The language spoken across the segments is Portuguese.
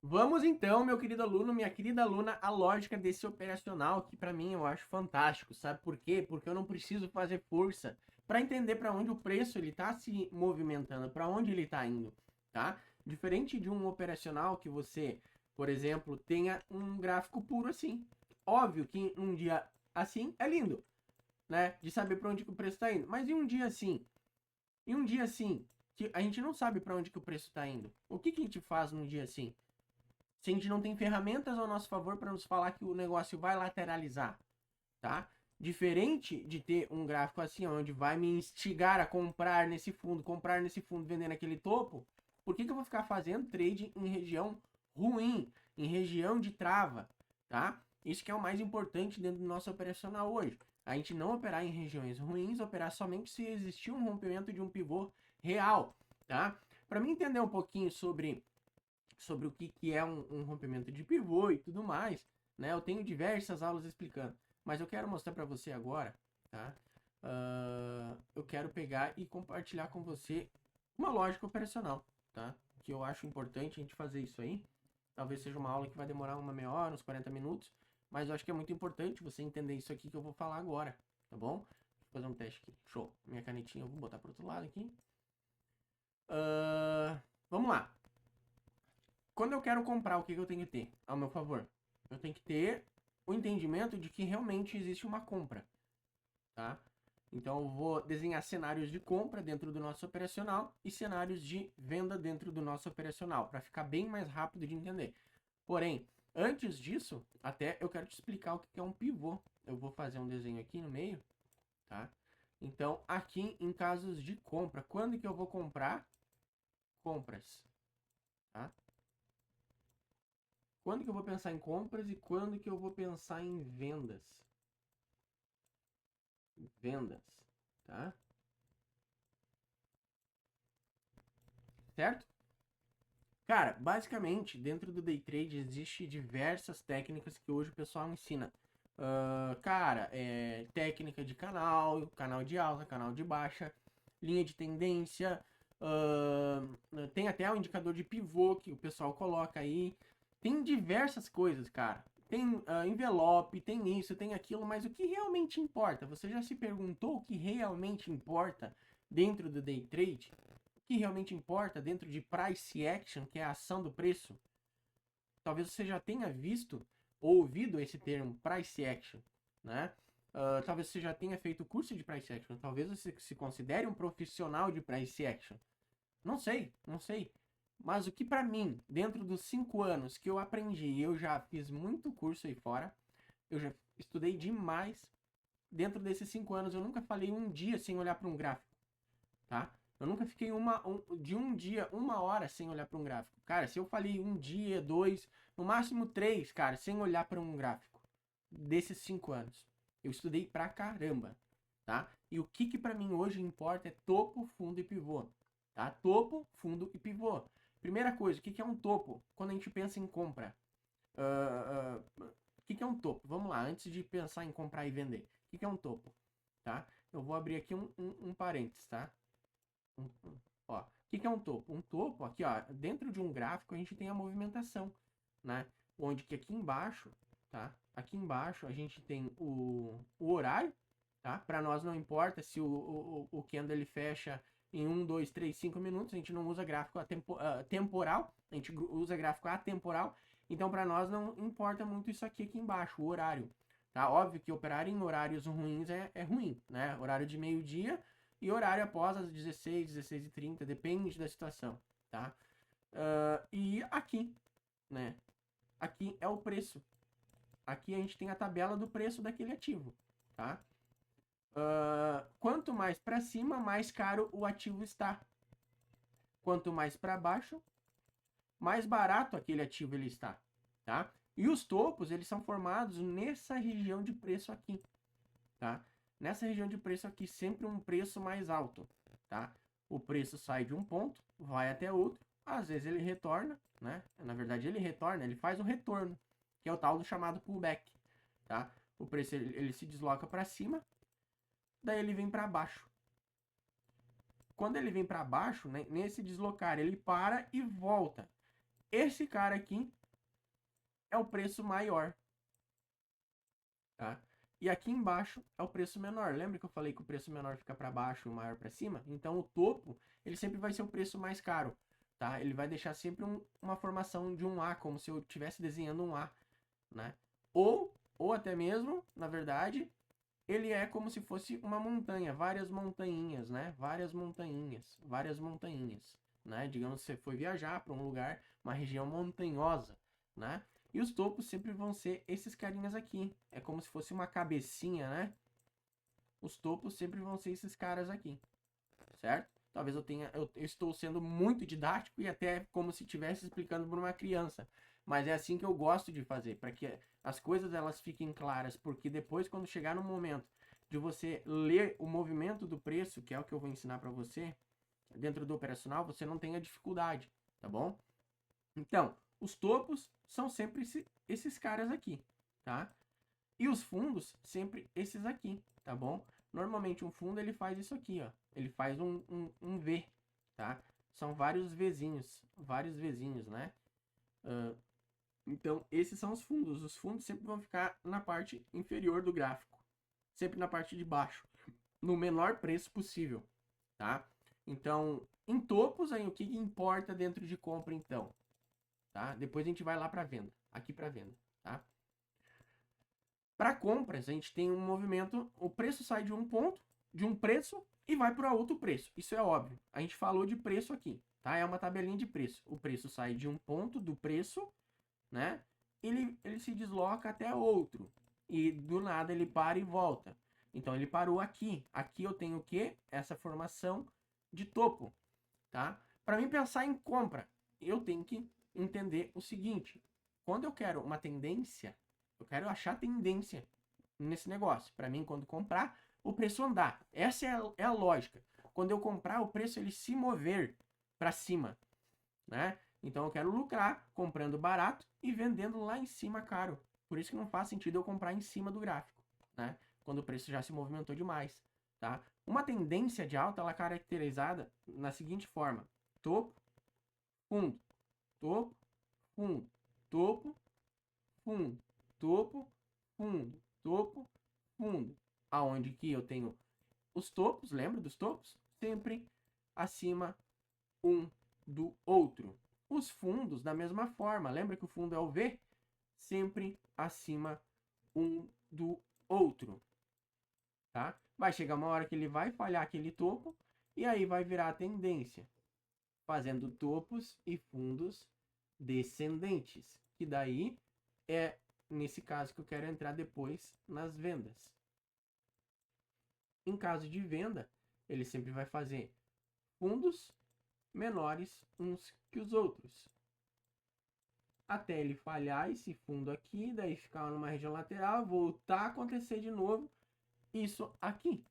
Vamos então, meu querido aluno, minha querida aluna, a lógica desse operacional que para mim eu acho fantástico. Sabe por quê? Porque eu não preciso fazer força para entender para onde o preço ele está se movimentando, para onde ele está indo, tá? Diferente de um operacional que você, por exemplo, tenha um gráfico puro assim. Óbvio que um dia assim é lindo, né? De saber para onde que o preço está indo. Mas em um dia assim, que a gente não sabe para onde que o preço está indo. O que que a gente faz num dia assim? Se a gente não tem ferramentas ao nosso favor para nos falar que o negócio vai lateralizar, tá? Diferente de ter um gráfico assim, onde vai me instigar a comprar nesse fundo, vender naquele topo, por que eu vou ficar fazendo trade em região ruim, em região de trava, tá? Isso que é o mais importante dentro do nosso operacional hoje. A gente não operar em regiões ruins, operar somente se existir um rompimento de um pivô real, tá? Para mim entender um pouquinho sobre o que é um rompimento de pivô e tudo mais, né? Eu tenho diversas aulas explicando, mas eu quero mostrar para você agora, tá? Eu quero pegar e compartilhar com você uma lógica operacional, tá? Que eu acho importante a gente fazer isso aí. Talvez seja uma aula que vai demorar uma meia hora, uns 40 minutos, mas eu acho que é muito importante você entender isso aqui que eu vou falar agora, tá bom? Vou fazer um teste aqui. Show. Minha canetinha eu vou botar para outro lado aqui. Vamos lá. Quando eu quero comprar, o que eu tenho que ter ao meu favor? Eu tenho que ter o entendimento de que realmente existe uma compra, tá? Então eu vou desenhar cenários de compra dentro do nosso operacional e cenários de venda dentro do nosso operacional, para ficar bem mais rápido de entender. Porém, antes disso, até eu quero te explicar o que é um pivô. Eu vou fazer um desenho aqui no meio, tá? Então, aqui em casos de compra, quando que eu vou comprar? Compras, tá? Quando que eu vou pensar em compras e quando que eu vou pensar em vendas? Vendas, tá? Certo? Cara, basicamente, dentro do day trade existe diversas técnicas que hoje o pessoal ensina. Cara, técnica de canal de alta, canal de baixa, linha de tendência, tem até o indicador de pivô que o pessoal coloca aí. Tem diversas coisas, cara. Tem envelope, tem isso, tem aquilo, mas o que realmente importa? Você já se perguntou o que realmente importa dentro do day trade? O que realmente importa dentro de price action, que é a ação do preço? Talvez você já tenha visto ou ouvido esse termo price action, né? Talvez você já tenha feito curso de price action, talvez você se considere um profissional de price action. Não sei, não sei. Mas o que para mim, dentro dos 5 anos que eu aprendi, eu já fiz muito curso aí fora, eu já estudei demais. Dentro desses 5 anos, eu nunca falei um dia sem olhar para um gráfico, tá? Eu nunca fiquei de um dia, uma hora sem olhar para um gráfico. Cara, se eu falei um dia, dois, no máximo três, cara, sem olhar para um gráfico, desses 5 anos, eu estudei pra caramba, tá? E o que para mim hoje importa é topo, fundo e pivô, tá? Topo, fundo e pivô. Primeira coisa, o que é um topo? Quando a gente pensa em compra, o que é um topo? Vamos lá, antes de pensar em comprar e vender, o que é um topo, tá? Eu vou abrir aqui um parênteses, tá? Ó, o que é um topo? Um topo, aqui, ó, dentro de um gráfico a gente tem a movimentação, né? Onde que aqui embaixo, tá? Aqui embaixo a gente tem o horário, tá? Para nós não importa se o candle ele fecha em 1, 2, 3, 5 minutos, a gente não usa gráfico temporal, a gente usa gráfico atemporal, então para nós não importa muito isso aqui embaixo, o horário, tá? Óbvio que operar em horários ruins é ruim, né? Horário de meio-dia e horário após as 16, 16h30, depende da situação, tá? E aqui, né? Aqui é o preço. Aqui a gente tem a tabela do preço daquele ativo, tá? Quanto mais para cima, mais caro o ativo está. Quanto mais para baixo, mais barato aquele ativo ele está, tá? E os topos, eles são formados nessa região de preço aqui, tá? Nessa região de preço aqui, sempre um preço mais alto, tá? O preço sai de um ponto, vai até outro, às vezes ele retorna, né? Na verdade, ele retorna, ele faz o retorno, que é o tal do chamado pullback, tá? O preço ele se desloca para cima, daí ele vem para baixo. Quando ele vem para baixo, né, nesse deslocar, ele para e volta. Esse cara aqui é o preço maior, tá? E aqui embaixo é o preço menor. Lembra que eu falei que o preço menor fica para baixo e o maior para cima? Então o topo, ele sempre vai ser o preço mais caro, tá? Ele vai deixar sempre uma formação de um A, como se eu estivesse desenhando um A, né? Ou até mesmo, na verdade, ele é como se fosse uma montanha, várias montanhinhas, né? Várias montanhinhas, né? Digamos que você foi viajar para um lugar, uma região montanhosa, né? E os topos sempre vão ser esses carinhas aqui. É como se fosse uma cabecinha, né? Os topos sempre vão ser esses caras aqui, certo? Talvez eu estou sendo muito didático e até como se estivesse explicando para uma criança. Mas é assim que eu gosto de fazer, para que as coisas elas fiquem claras, porque depois quando chegar no momento de você ler o movimento do preço, que é o que eu vou ensinar para você, dentro do operacional, você não tenha dificuldade, tá bom? Então, os topos são sempre esses caras aqui, tá? E os fundos, sempre esses aqui, tá bom? Normalmente um fundo ele faz isso aqui, ó. Ele faz um V, tá? São vários Vzinhos, né? Então, esses são os fundos. Os fundos sempre vão ficar na parte inferior do gráfico. Sempre na parte de baixo. No menor preço possível, tá? Então, em topos, aí o que importa dentro de compra, então? Tá? Depois a gente vai lá para venda. Aqui para venda, tá? Para compras, a gente tem um movimento, o preço sai de um ponto, de um preço e vai para outro preço. Isso é óbvio. A gente falou de preço aqui, tá? É uma tabelinha de preço. O preço sai de um ponto do preço, né? Ele se desloca até outro. E do nada ele para e volta. Então ele parou aqui. Aqui eu tenho o quê? Essa formação de topo, tá? Para mim pensar em compra, eu tenho que entender o seguinte: quando eu quero uma tendência, eu quero achar tendência nesse negócio. Para mim, quando comprar, o preço andar. Essa é a lógica. Quando eu comprar, o preço ele se mover para cima, né? Então eu quero lucrar comprando barato e vendendo lá em cima caro. Por isso que não faz sentido eu comprar em cima do gráfico, né? Quando o preço já se movimentou demais, tá? Uma tendência de alta ela é caracterizada na seguinte forma: topo, fundo, topo, fundo, topo, fundo, topo, fundo, topo, fundo. Aonde que eu tenho os topos, lembra dos topos? Sempre acima um do outro. Os fundos, da mesma forma, lembra que o fundo é o V? Sempre acima um do outro, tá? Vai chegar uma hora que ele vai falhar aquele topo e aí vai virar a tendência, fazendo topos e fundos descendentes, que daí é nesse caso que eu quero entrar depois nas vendas. Em caso de venda, ele sempre vai fazer fundos menores uns que os outros, até ele falhar esse fundo aqui, daí ficar numa região lateral, voltar a acontecer de novo isso aqui.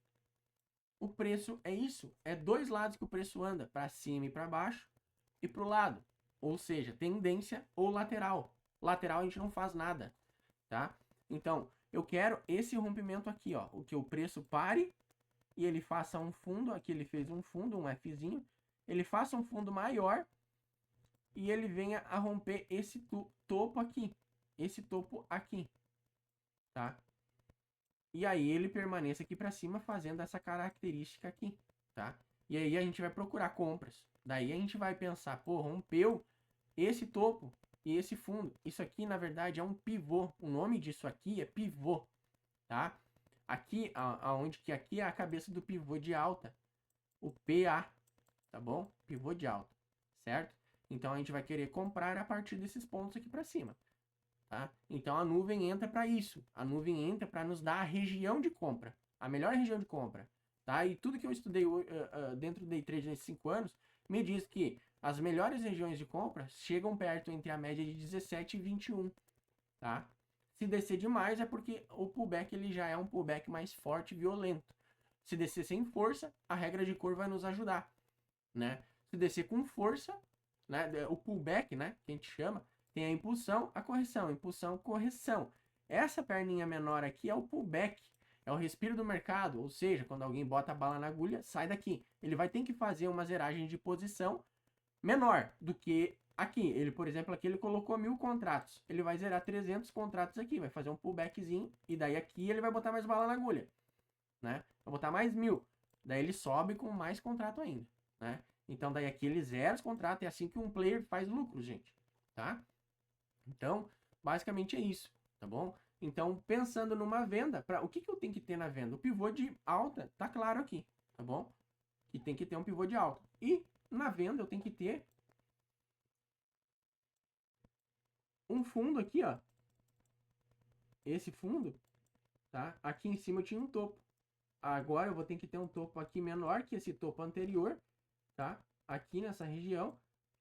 O preço é isso, é dois lados que o preço anda, para cima e para baixo e para o lado, ou seja, tendência ou lateral. Lateral a gente não faz nada, tá? Então, eu quero esse rompimento aqui, ó, o que o preço pare e ele faça um fundo, aqui ele fez um fundo, um Fzinho, ele faça um fundo maior e ele venha a romper esse topo aqui, tá? E aí ele permaneça aqui para cima fazendo essa característica aqui, tá? E aí a gente vai procurar compras. Daí a gente vai pensar, pô, rompeu esse topo e esse fundo. Isso aqui, na verdade, é um pivô. O nome disso aqui é pivô, tá? Aqui, aonde que aqui é a cabeça do pivô de alta, o PA, tá bom? Pivô de alta, certo? Então a gente vai querer comprar a partir desses pontos aqui para cima, tá? Então a nuvem entra para isso. A nuvem entra para nos dar a região de compra, a melhor região de compra, tá? E tudo que eu estudei dentro do Day Trade nesses 5 anos me diz que as melhores regiões de compra chegam perto entre a média de 17 e 21, tá? Se descer demais é porque o pullback ele já é um pullback mais forte e violento. Se descer sem força, a regra de cor vai nos ajudar, né? Se descer com força, né? O pullback, né? Que a gente chama, tem a impulsão, a correção, impulsão, correção. Essa perninha menor aqui é o pullback, é o respiro do mercado, ou seja, quando alguém bota a bala na agulha, sai daqui. Ele vai ter que fazer uma zeragem de posição menor do que Aqui, ele, por exemplo, aqui ele colocou 1000 contratos. Ele vai zerar 300 contratos aqui, vai fazer um pullbackzinho. E daí aqui ele vai botar mais bala na agulha, né? Vai botar mais 1000. Daí ele sobe com mais contrato ainda, né? Então daí aqui ele zera os contratos. É assim que um player faz lucro, gente, tá? Então, basicamente é isso, tá bom? Então, pensando numa venda, o que eu tenho que ter na venda? O pivô de alta, tá claro aqui, tá bom? Que tem que ter um pivô de alta. E na venda eu tenho que ter um fundo aqui, ó. Esse fundo, tá? Aqui em cima eu tinha um topo. Agora eu vou ter que ter um topo aqui menor que esse topo anterior, tá? Aqui nessa região.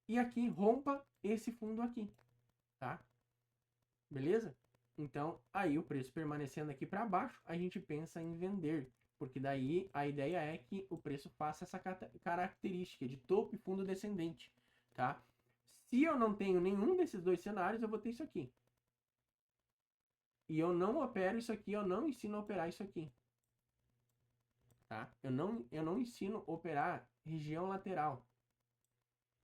E aqui rompa esse fundo aqui, tá? Beleza? Então, aí o preço permanecendo aqui para baixo, a gente pensa em vender. Porque daí a ideia é que o preço faça essa característica de topo e fundo descendente, tá? Se eu não tenho nenhum desses dois cenários, eu vou ter isso aqui. E eu não opero isso aqui, eu não ensino a operar isso aqui. Tá? Eu não ensino a operar região lateral.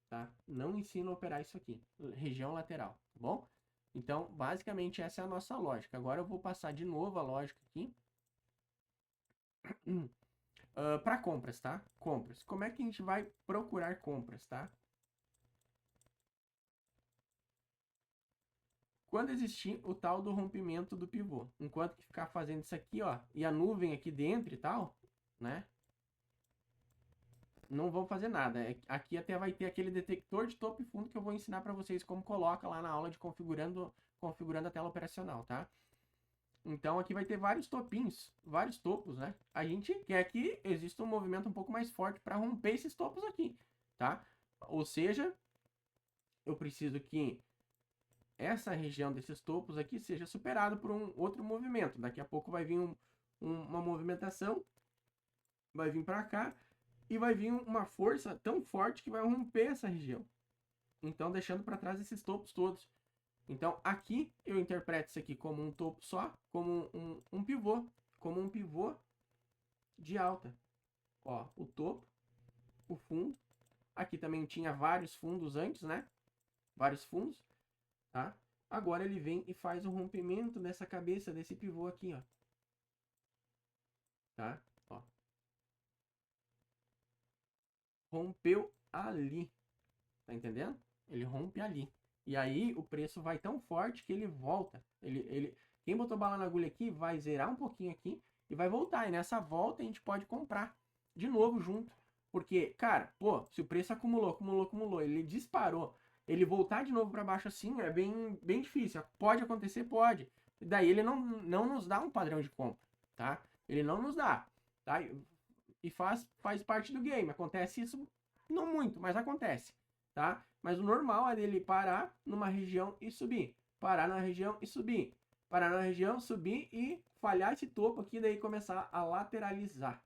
Tá? Não ensino a operar isso aqui, região lateral, tá bom? Então, basicamente, essa é a nossa lógica. Agora eu vou passar de novo a lógica aqui. Para compras, tá? Compras. Como é que a gente vai procurar compras, tá? Quando existir o tal do rompimento do pivô. Enquanto que ficar fazendo isso aqui, ó, e a nuvem aqui dentro e tal, né? Não vão fazer nada. Aqui até vai ter aquele detector de topo e fundo que eu vou ensinar para vocês como coloca lá na aula de configurando a tela operacional, tá? Então aqui vai ter vários topinhos, vários topos, né? A gente quer que exista um movimento um pouco mais forte para romper esses topos aqui, tá? Ou seja, eu preciso que essa região desses topos aqui seja superado por um outro movimento. Daqui a pouco vai vir uma movimentação, vai vir para cá e vai vir uma força tão forte que vai romper essa região. Então, deixando para trás esses topos todos. Então, aqui eu interpreto isso aqui como um topo só, como um pivô, como um pivô de alta. Ó, o topo, o fundo. Aqui também tinha vários fundos antes, né? Vários fundos, tá? Agora ele vem e faz o rompimento dessa cabeça, desse pivô aqui, ó. Tá? Ó. Rompeu ali. Tá entendendo? Ele rompe ali. E aí o preço vai tão forte que ele volta. Quem botou bala na agulha aqui vai zerar um pouquinho aqui e vai voltar. E nessa volta a gente pode comprar de novo junto. Porque, cara, pô, se o preço acumulou, ele disparou, ele voltar de novo para baixo assim é bem difícil. Pode acontecer? Pode. E daí ele não nos dá um padrão de compra, tá? Ele não nos dá, tá? E faz parte do game. Acontece isso não muito, mas acontece, tá? Mas o normal é dele parar numa região e subir. Parar na região e subir. Parar na região, subir e falhar esse topo aqui, daí começar a lateralizar,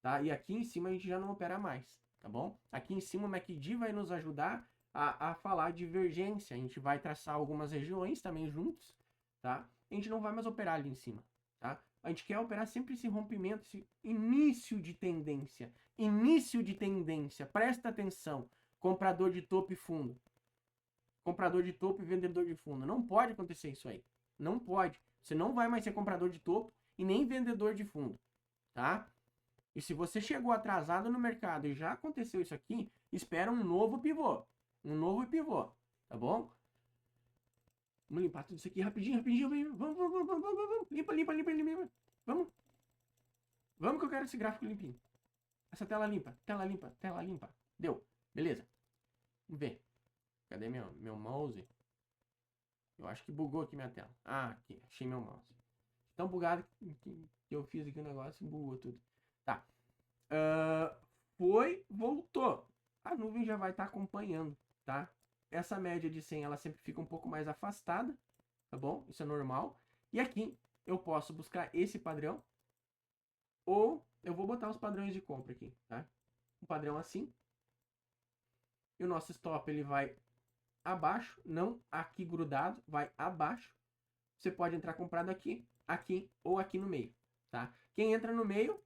tá? E aqui em cima a gente já não opera mais, tá bom? Aqui em cima o MACD vai nos ajudar a falar divergência. A gente vai traçar algumas regiões também juntos, tá? A gente não vai mais operar ali em cima, tá? A gente quer operar sempre esse rompimento, esse início de tendência. Início de tendência. Presta atenção. Comprador de topo e fundo. Comprador de topo e vendedor de fundo. Não pode acontecer isso aí. Não pode. Você não vai mais ser comprador de topo e nem vendedor de fundo, tá? E se você chegou atrasado no mercado e já aconteceu isso aqui, espera um novo pivô. Um novo pivô, tá bom? Vamos limpar tudo isso aqui rapidinho. Vamos. Limpa. Vamos. Vamos que eu quero esse gráfico limpinho. Essa tela limpa. Deu. Beleza. Vamos ver. Cadê meu mouse? Eu acho que bugou aqui minha tela. Ah, aqui. Achei meu mouse. Tão bugado que eu fiz aqui o negócio e bugou tudo. Tá. Voltou. A nuvem já vai estar acompanhando, tá? Essa média de 100, ela sempre fica um pouco mais afastada, tá bom? Isso é normal. E aqui eu posso buscar esse padrão, ou eu vou botar os padrões de compra aqui, tá? Um padrão assim. E o nosso stop, ele vai abaixo, não aqui grudado, vai abaixo. Você pode entrar comprado aqui, aqui ou aqui no meio, tá? Quem entra no meio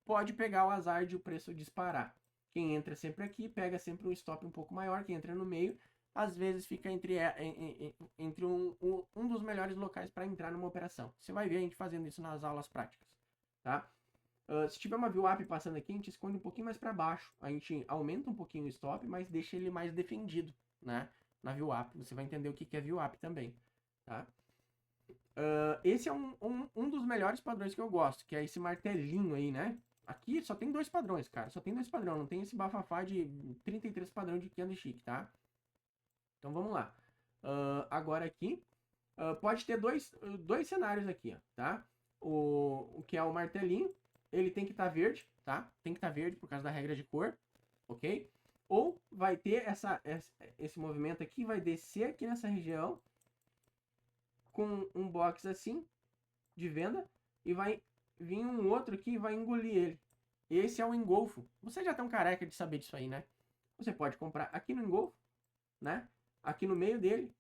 pode pegar o azar de o preço disparar. Quem entra sempre aqui, pega sempre um stop um pouco maior. Quem entra no meio, às vezes fica entre um dos melhores locais para entrar numa operação. Você vai ver a gente fazendo isso nas aulas práticas, tá? Se tiver uma VWAP passando aqui, a gente esconde um pouquinho mais para baixo. A gente aumenta um pouquinho o stop, mas deixa ele mais defendido, né? Na VWAP. Você vai entender o que é VWAP também, tá? Esse é um dos melhores padrões que eu gosto, que é esse martelinho aí, né? Aqui só tem dois padrões, cara. Só tem dois padrões. Não tem esse bafafá de 33 padrão de candlestick, tá? Então vamos lá. Agora aqui, pode ter dois cenários aqui, ó, tá? O que é o martelinho, ele tem que estar verde, tá? Tem que estar verde por causa da regra de cor, ok? Ou vai ter esse movimento aqui, vai descer aqui nessa região com um box assim, de venda, e vai vir um outro aqui e vai engolir ele. Esse é o engolfo. Você já tá um careca de saber disso aí, né? Você pode comprar aqui no engolfo, né? Aqui no meio dele,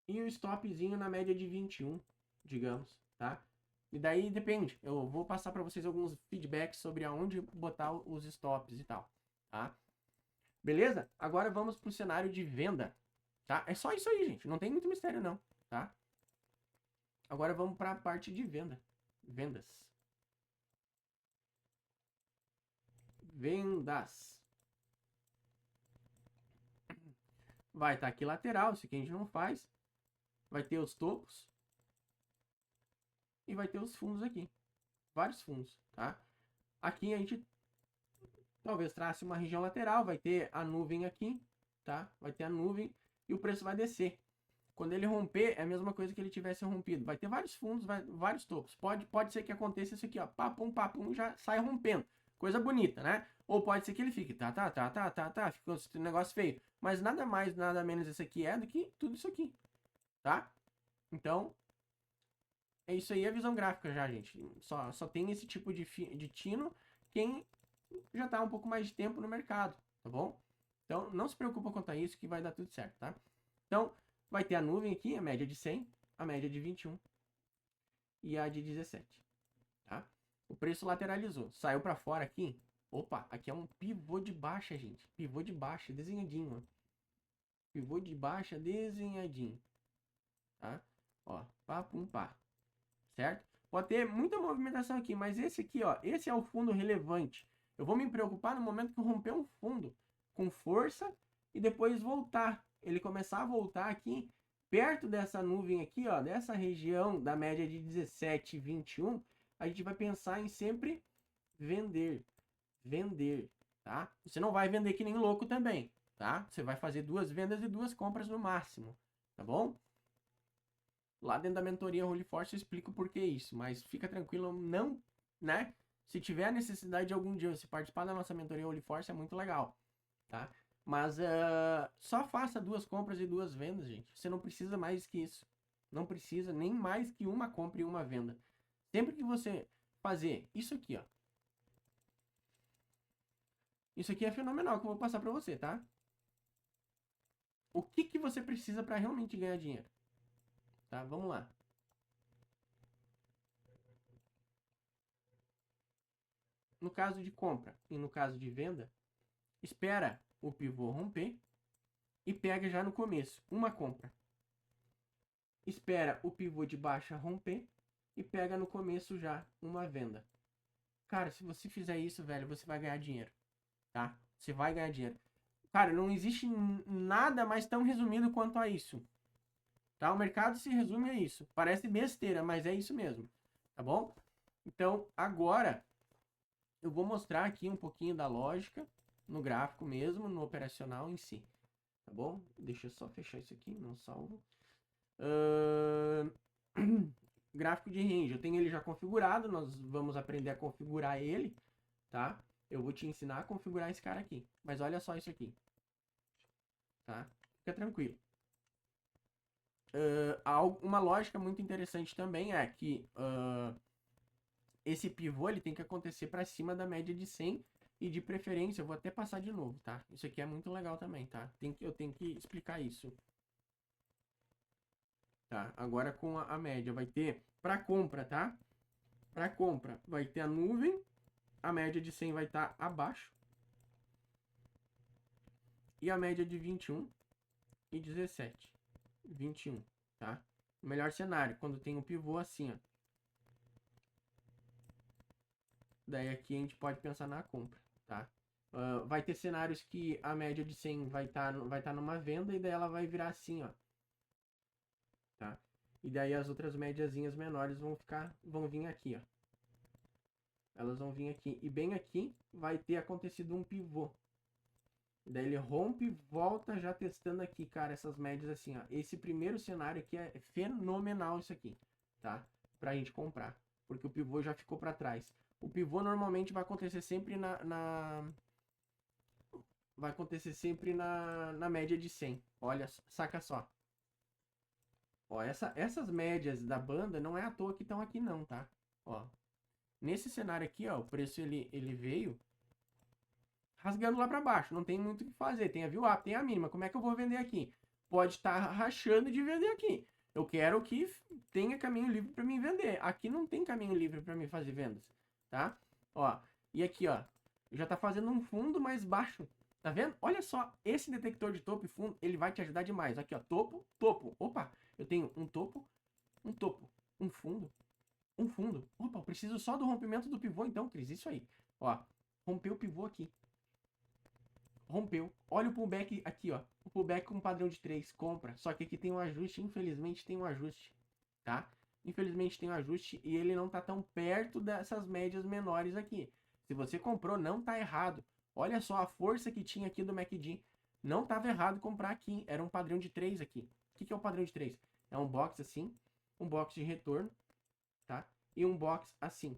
e o stopzinho na média de 21, digamos, tá? E daí depende. Eu vou passar para vocês alguns feedbacks sobre aonde botar os stops e tal, tá? Beleza? Agora vamos pro cenário de venda, tá? É só isso aí, gente. Não tem muito mistério não, tá? Agora vamos para a parte de venda. Vendas. Vendas. Vai estar aqui lateral, isso aqui a gente não faz. Vai ter os topos. E vai ter os fundos aqui. Vários fundos, tá? Aqui a gente talvez trace uma região lateral, vai ter a nuvem aqui, tá? Vai ter a nuvem e o preço vai descer. Quando ele romper, é a mesma coisa que ele tivesse rompido. Vai ter vários fundos, vários topos. Pode ser que aconteça isso aqui, ó. Papum, já sai rompendo. Coisa bonita, né? Ou pode ser que ele fique, ficou um negócio feio. Mas nada mais, nada menos isso aqui do que tudo isso aqui, tá? Então, é isso aí a visão gráfica já, gente. Só tem esse tipo de tino quem já tá um pouco mais de tempo no mercado, tá bom? Então, não se preocupa quanto a isso que vai dar tudo certo, tá? Então, vai ter a nuvem aqui, a média de 100, a média de 21 e a de 17, tá? O preço lateralizou, saiu para fora aqui. Opa, aqui é um pivô de baixa, gente. Pivô de baixa, desenhadinho, ó. Pivô de baixa, desenhadinho, tá? Ó, pá. Certo? Pode ter muita movimentação aqui, mas esse aqui, ó, esse é o fundo relevante. Eu vou me preocupar no momento que eu romper um fundo com força e depois voltar. Ele começar a voltar aqui perto dessa nuvem aqui, ó, dessa região da média de 17 e 21, a gente vai pensar em sempre vender, tá? Você não vai vender que nem louco também, tá? Você vai fazer 2 vendas e 2 compras no máximo, tá bom? Lá dentro da mentoria Holy Force eu explico por que isso, mas fica tranquilo, não, né? Se tiver a necessidade de algum dia você participar da nossa mentoria Holy Force, é muito legal, tá? Mas só faça 2 compras e 2 vendas, gente. Você não precisa mais que isso. Não precisa nem mais que uma compra e uma venda. Sempre que você fazer isso aqui, ó. Isso aqui é fenomenal que eu vou passar para você, tá? O que você precisa para realmente ganhar dinheiro? Tá? Vamos lá. No caso de compra e no caso de venda, espera o pivô romper e pega já no começo uma compra. Espera o pivô de baixa romper e pega no começo já uma venda. Cara, se você fizer isso, velho, você vai ganhar dinheiro, tá? Você vai ganhar dinheiro. Cara, não existe nada mais tão resumido quanto a isso, tá? O mercado se resume a isso. Parece besteira, mas é isso mesmo, tá bom? Então, agora eu vou mostrar aqui um pouquinho da lógica no gráfico mesmo, no operacional em si, tá bom? Deixa eu só fechar isso aqui, não salvo. Gráfico de range, eu tenho ele já configurado, nós vamos aprender a configurar ele, tá? Eu vou te ensinar a configurar esse cara aqui, mas olha só isso aqui, tá? Fica tranquilo. Uma lógica muito interessante também é que esse pivô ele tem que acontecer para cima da média de 100 e de preferência, eu vou até passar de novo, tá? Isso aqui é muito legal também, tá? Eu tenho que explicar isso. Tá? Agora com a média vai ter para compra, tá? Para compra vai ter a nuvem, a média de 100 vai estar abaixo e a média de 21 e 17. 21, tá? O melhor cenário, quando tem um pivô assim, ó. Daí aqui a gente pode pensar na compra, tá? Vai ter cenários que a média de 100 vai tá numa venda e daí ela vai virar assim, ó. Tá? E daí as outras médiazinhas menores vão vir aqui, ó. Elas vão vir aqui. E bem aqui vai ter acontecido um pivô. Daí ele rompe e volta já testando aqui, cara, essas médias assim, ó. Esse primeiro cenário aqui é fenomenal isso aqui, tá? Pra gente comprar. Porque o pivô já ficou pra trás. O pivô normalmente vai acontecer sempre vai acontecer sempre na média de 100. Olha, saca só. Ó, essas médias da banda não é à toa que estão aqui não, tá? Ó, nesse cenário aqui, ó, o preço ele veio rasgando lá para baixo. Não tem muito o que fazer. Tem a VWAP, tem a mínima. Como é que eu vou vender aqui? Pode estar rachando de vender aqui. Eu quero que tenha caminho livre para mim vender. Aqui não tem caminho livre para mim fazer vendas, tá? Ó, e aqui, ó, já tá fazendo um fundo mais baixo. Tá vendo? Olha só, esse detector de topo e fundo, ele vai te ajudar demais. Aqui, ó, topo, topo. Opa, eu tenho um topo, um fundo, um fundo. Opa, eu preciso só do rompimento do pivô então, Cris. Isso aí. Ó, rompeu o pivô aqui. Rompeu. Olha o pullback aqui, ó. O pullback com padrão de 3, compra. Só que aqui tem um ajuste, infelizmente tem um ajuste, tá? Infelizmente tem um ajuste e ele não tá tão perto dessas médias menores aqui. Se você comprou, não tá errado. Olha só a força que tinha aqui do MACD. Não tava errado comprar aqui. Era um padrão de 3 aqui. O que é o padrão de 3? É um box assim, um box de retorno, tá? E um box assim,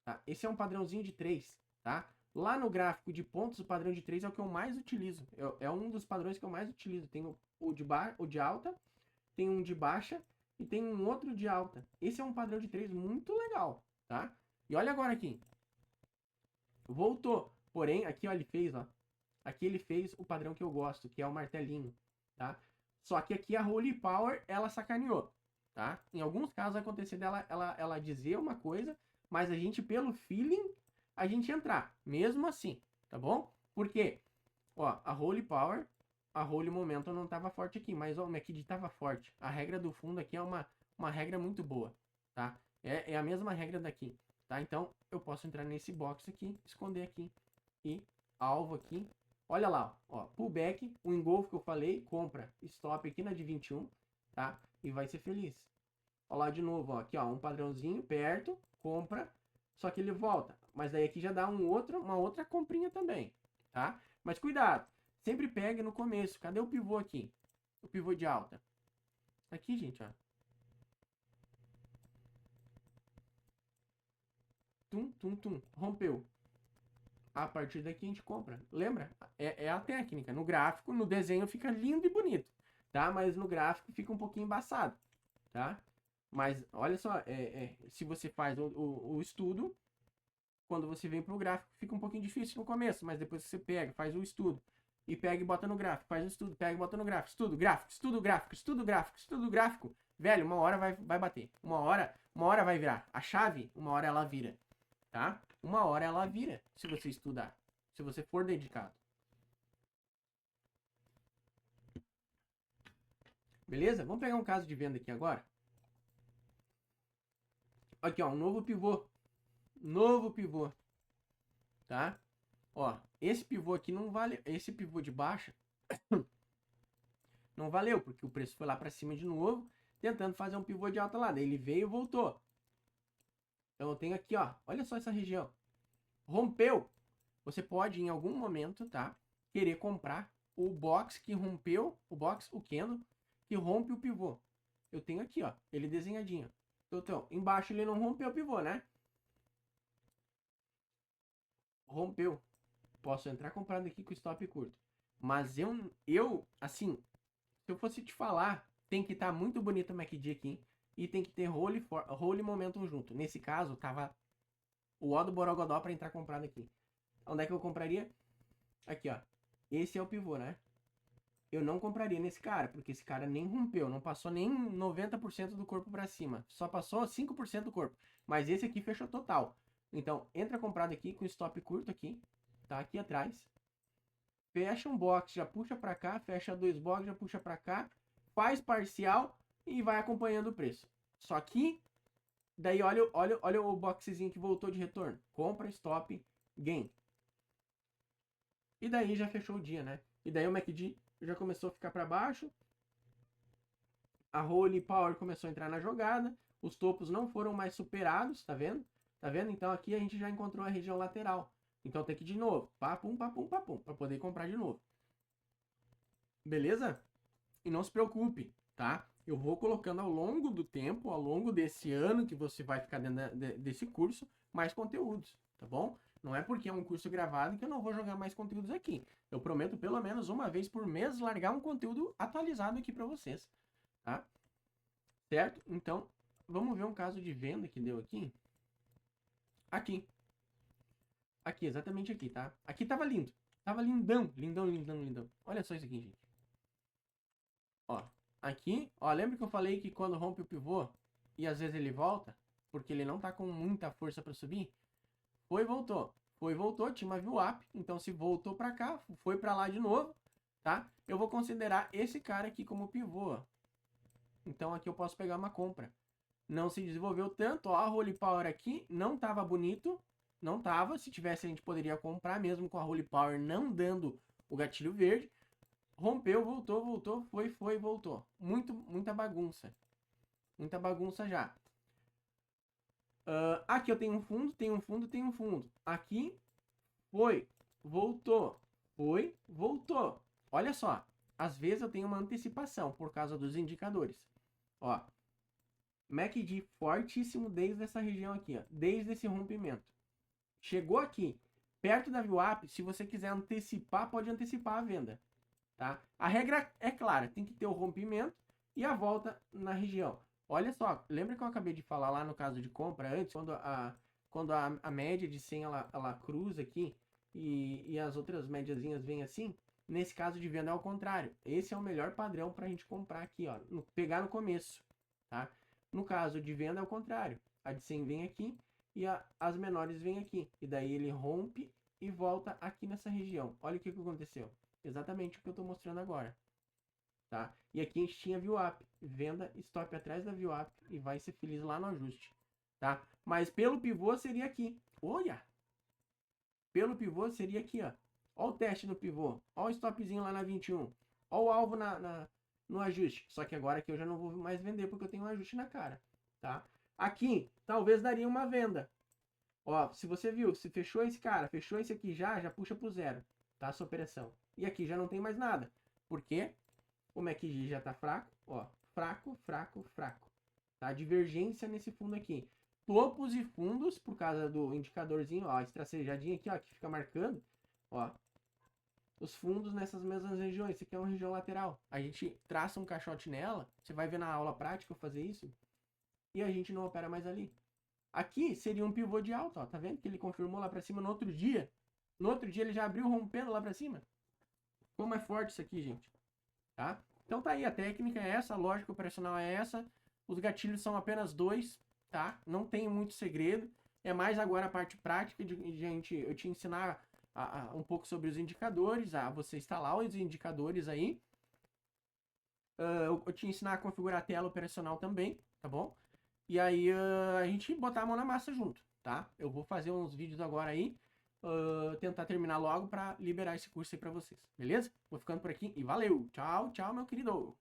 tá? Esse é um padrãozinho de 3, tá? Lá no gráfico de pontos, o padrão de 3 é o que eu mais utilizo. É um dos padrões que eu mais utilizo. Tem o de alta, tem um de baixa e tem um outro de alta. Esse é um padrão de 3 muito legal, tá? E olha agora aqui. Voltou. Porém, aqui ó, ele fez, ó. Aqui ele fez o padrão que eu gosto, que é o martelinho, tá? Só que aqui a Holy Power, ela sacaneou, tá? Em alguns casos vai acontecer dela ela dizer uma coisa, mas a gente, pelo feeling, a gente entrar, mesmo assim, tá bom? Por quê? Ó, a Holy Power, a Holy Momentum não tava forte aqui, mas ó, o MACD tava forte. A regra do fundo aqui é uma regra muito boa, tá? É a mesma regra daqui, tá? Então, eu posso entrar nesse box aqui, esconder aqui e alvo aqui. Olha lá, ó, pullback, o engolfo que eu falei, compra, stop aqui na de 21, tá? E vai ser feliz. Olha lá de novo, ó, aqui ó, um padrãozinho perto, compra, só que ele volta. Mas daí aqui já dá uma outra comprinha também, tá? Mas cuidado, sempre pegue no começo. Cadê o pivô aqui? O pivô de alta. Aqui, gente, ó. Tum, tum, tum. Rompeu. A partir daqui a gente compra. Lembra? É a técnica. No gráfico, no desenho fica lindo e bonito, tá? Mas no gráfico fica um pouquinho embaçado, tá? Mas olha só, se você faz o estudo, quando você vem para o gráfico, fica um pouquinho difícil no começo, mas depois que você pega, faz o estudo, e pega e bota no gráfico, faz o estudo, pega e bota no gráfico, estudo, gráfico, estudo gráfico, estudo gráfico, estudo gráfico, velho, uma hora vai bater, uma hora vai virar. A chave, uma hora ela vira, tá? Uma hora ela vira, se você estudar, se você for dedicado. Beleza? Vamos pegar um caso de venda aqui agora. Aqui, ó, um novo pivô. Novo pivô. Tá? Ó, esse pivô aqui não vale. Esse pivô de baixa não valeu, porque o preço foi lá para cima de novo, tentando fazer um pivô de alta lá. Daí ele veio e voltou. Então eu tenho aqui, ó. Olha só essa região. Rompeu. Você pode, em algum momento, tá? Querer comprar o box que rompeu. O candle, que rompe o pivô. Eu tenho aqui, ó. Ele desenhadinho. Então, embaixo ele não rompeu o pivô, né? Rompeu. Posso entrar comprando aqui com stop curto. Mas assim, se eu fosse te falar, tem que estar muito bonito o MACD aqui. E tem que ter Holy Momentum junto. Nesse caso, tava o O do Borogodó para entrar comprado aqui. Onde é que eu compraria? Aqui, ó. Esse é o pivô, né? Eu não compraria nesse cara, porque esse cara nem rompeu, não passou nem 90% do corpo para cima. Só passou 5% do corpo. Mas esse aqui fechou total. Então, entra comprado aqui com stop curto aqui. Tá aqui atrás. fecha um box, já puxa para cá, fecha 2 boxes, já puxa para cá, faz parcial e vai acompanhando o preço. Só que, daí olha o boxezinho que voltou de retorno. Compra, stop, gain. E daí já fechou o dia, né? E daí o MACD já começou a ficar para baixo. A Holy Power começou a entrar na jogada. Os topos não foram mais superados, tá vendo? Tá vendo? Então aqui a gente já encontrou a região lateral. Então tem que ir de novo. Papum, papum, papum. Para poder comprar de novo. Beleza? E não se preocupe, tá? Eu vou colocando ao longo do tempo, ao longo desse ano que você vai ficar dentro desse curso, mais conteúdos, tá bom? Não é porque é um curso gravado que eu não vou jogar mais conteúdos aqui. Eu prometo pelo menos uma vez por mês largar um conteúdo atualizado aqui para vocês, tá? Certo? Então, vamos ver um caso de venda que deu aqui. Aqui. Aqui, exatamente aqui, tá? Aqui tava lindo. Tava lindão, lindão, lindão, lindão. Olha só isso aqui, gente. Ó, aqui, ó, lembra que eu falei que quando rompe o pivô e às vezes ele volta, porque ele não tá com muita força para subir? Foi e voltou. Foi e voltou, tinha uma VWAP, então se voltou para cá, foi para lá de novo, tá? Eu vou considerar esse cara aqui como pivô. Então aqui eu posso pegar uma compra. Não se desenvolveu tanto, ó, a Holy Power aqui não tava bonito, não tava. Se tivesse a gente poderia comprar mesmo com a Holy Power não dando o gatilho verde. Rompeu, voltou, voltou, foi, voltou. Muita bagunça. Muita bagunça já. Aqui eu tenho um fundo, tenho um fundo, tenho um fundo. Aqui, foi, voltou, foi, voltou. Olha só, às vezes eu tenho uma antecipação por causa dos indicadores. Ó, MACD fortíssimo desde essa região aqui, ó, desde esse rompimento. Chegou aqui, perto da VWAP, se você quiser antecipar, pode antecipar a venda. Tá? A regra é clara, tem que ter o rompimento e a volta na região. Olha só, lembra que eu acabei de falar lá no caso de compra antes, quando a média de 100 ela cruza aqui e as outras médiazinhas vêm assim? Nesse caso de venda é ao contrário. Esse é o melhor padrão para a gente comprar aqui, ó, pegar no começo. Tá? No caso de venda é o contrário. A de 100 vem aqui e as menores vêm aqui. E daí ele rompe e volta aqui nessa região. Olha o que aconteceu. Exatamente o que eu estou mostrando agora. Tá? E aqui a gente tinha VWAP. Venda, stop atrás da VWAP e vai ser feliz lá no ajuste. Tá? Mas pelo pivô seria aqui. Olha! Pelo pivô seria aqui, ó. Olha o teste no pivô. Olha o stopzinho lá na 21. Olha o alvo no ajuste. Só que agora aqui eu já não vou mais vender porque eu tenho um ajuste na cara. Tá? Aqui, talvez daria uma venda. Ó, se você viu, se fechou esse cara, fechou esse aqui já puxa pro zero. Tá? Essa operação. E aqui já não tem mais nada. Por quê? O MACD já tá fraco, ó. Fraco, fraco, fraco. Tá? Divergência nesse fundo aqui. Topos e fundos, por causa do indicadorzinho, ó. Estracejadinho aqui, ó, que fica marcando. Ó. Os fundos nessas mesmas regiões. Isso aqui é uma região lateral. A gente traça um caixote nela. Você vai ver na aula prática eu fazer isso. E a gente não opera mais ali. Aqui seria um pivô de alta, ó. Tá vendo que ele confirmou lá pra cima no outro dia? No outro dia ele já abriu rompendo lá pra cima. Como é forte isso aqui, gente. Tá? Então tá aí, a técnica é essa, a lógica operacional é essa. Os gatilhos são apenas 2, tá? Não tem muito segredo. É mais agora a parte prática de eu te ensinar um pouco sobre os indicadores, a você instalar os indicadores aí. Eu te ensinar a configurar a tela operacional também, tá bom? E aí a gente botar a mão na massa junto, tá? Eu vou fazer uns vídeos agora aí, tentar terminar logo para liberar esse curso aí para vocês, beleza? Vou ficando por aqui e valeu! Tchau, tchau, meu querido!